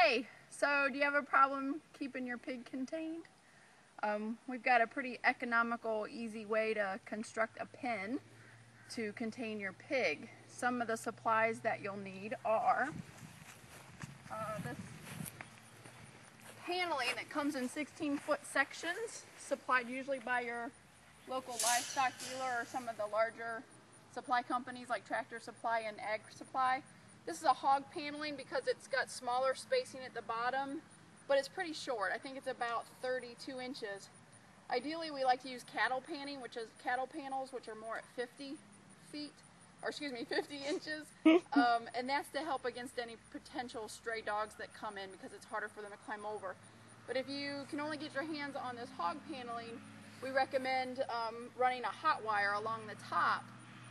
Hey, so do you have a problem keeping your pig contained? We've got a pretty economical, easy way to construct a pen to contain your pig. Some of the supplies that you'll need are this paneling that comes in 16-foot sections, supplied usually by your local livestock dealer or some of the larger supply companies like Tractor Supply and Ag Supply. This is a hog paneling because it's got smaller spacing at the bottom, but it's pretty short. I think it's about 32 inches. Ideally, we like to use cattle panning, which is cattle panels, which are more at 50 inches. And that's to help against any potential stray dogs that come in because it's harder for them to climb over. But if you can only get your hands on this hog paneling, we recommend running a hot wire along the top,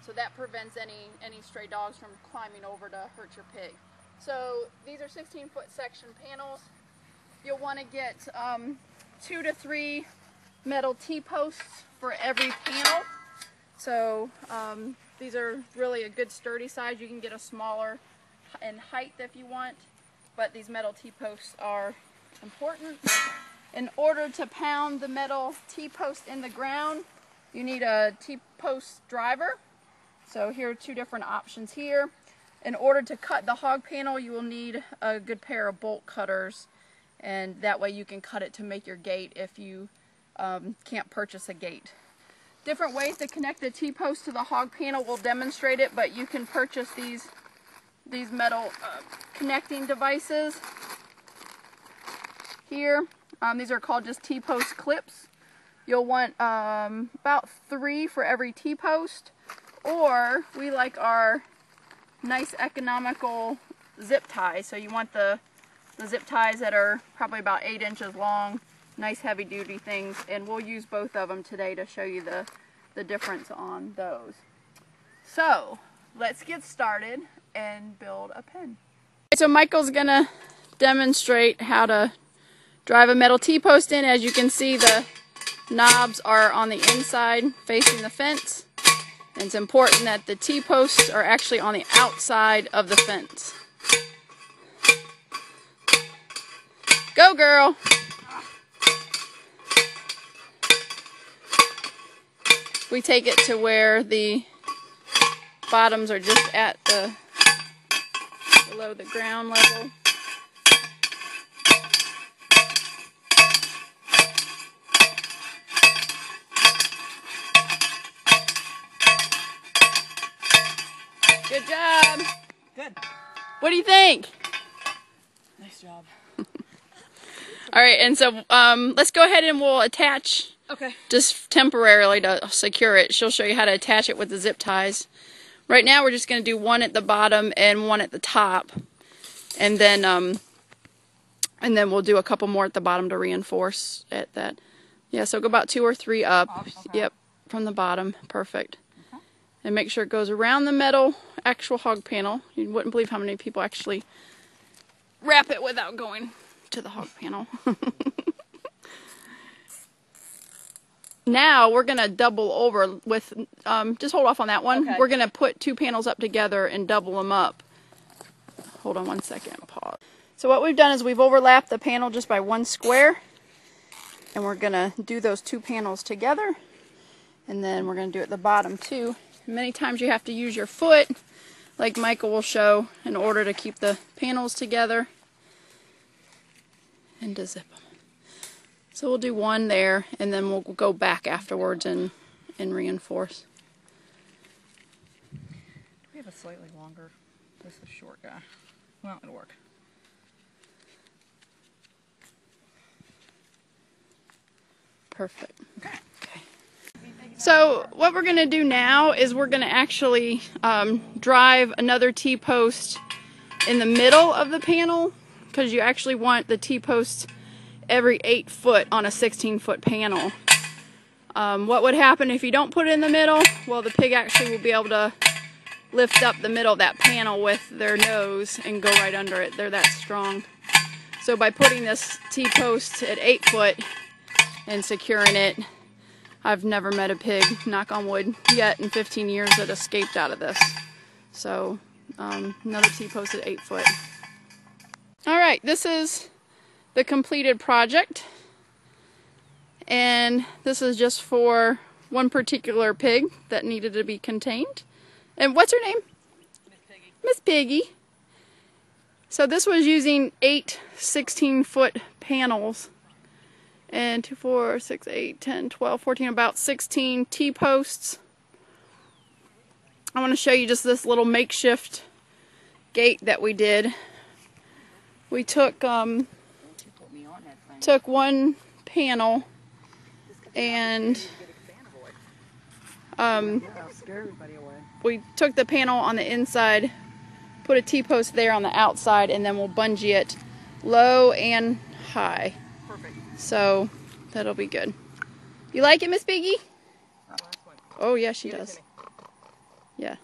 so that prevents any stray dogs from climbing over to hurt your pig. So these are 16-foot section panels. You'll want to get 2 to 3 metal T-posts for every panel. So these are really a good sturdy size. You can get a smaller in height if you want, but these metal T-posts are important. In order to pound the metal T-post in the ground, you need a T-post driver. So here are 2 different options here. In order to cut the hog panel, you will need a good pair of bolt cutters, and that way you can cut it to make your gate if you can't purchase a gate. Different ways to connect the T-post to the hog panel, we'll demonstrate it, but you can purchase these metal connecting devices here. These are called just T-post clips. You'll want about 3 for every T-post. Or we like our nice economical zip ties. So you want the zip ties that are probably about 8 inches long, nice heavy duty things, and we'll use both of them today to show you the difference on those. So let's get started and build a pen. So Michael's gonna demonstrate how to drive a metal T-post in. As you can see, the knobs are on the inside facing the fence. And it's important that the T-posts are actually on the outside of the fence. Go, girl! We take it to where the bottoms are just at below the ground level. Good job. Good. What do you think? Nice job. All right, and so let's go ahead and we'll attach, just temporarily to secure it. She'll show you how to attach it with the zip ties. Right now we're just going to do one at the bottom and one at the top, and then we'll do a couple more at the bottom to reinforce at that. Yeah, so go about 2 or 3 up. Okay. Yep, from the bottom. Perfect. Okay. And make sure it goes around the metal actual hog panel. You wouldn't believe how many people actually wrap it without going to the hog panel. Now we're going to double over with, just hold off on that one. Okay. We're going to put 2 panels up together and double them up. Hold on 1 second, pause. So what we've done is we've overlapped the panel just by 1 square. And we're going to do those 2 panels together. And then we're going to do it at the bottom too. Many times you have to use your foot, like Michael will show, in order to keep the panels together and to zip them. So we'll do 1 there, and then we'll go back afterwards and reinforce. We have a slightly longer, this is a short guy. Well, it'll work. Perfect. Okay. So what we're going to do now is we're going to actually drive another T-post in the middle of the panel, because you actually want the T-post every 8 foot on a 16-foot panel. What would happen if you don't put it in the middle? Well, the pig actually will be able to lift up the middle of that panel with their nose and go right under it. They're that strong. So by putting this T-post at 8 foot and securing it, I've never met a pig, knock on wood, yet in 15 years that escaped out of this. So another T-post at 8 foot. All right, this is the completed project. And this is just for one particular pig that needed to be contained. And what's her name? Miss Piggy. Miss Piggy. So this was using 8 16-foot panels. And 2, 4, 6, 8, 10, 12, 14, about 16 T-posts. I want to show you just this little makeshift gate that we did. We took one panel and we took the panel on the inside, put a T-post there on the outside, and then we'll bungee it low and high. Perfect. So that'll be good. You like it, Miss Piggy? Oh yeah, she does. Yeah.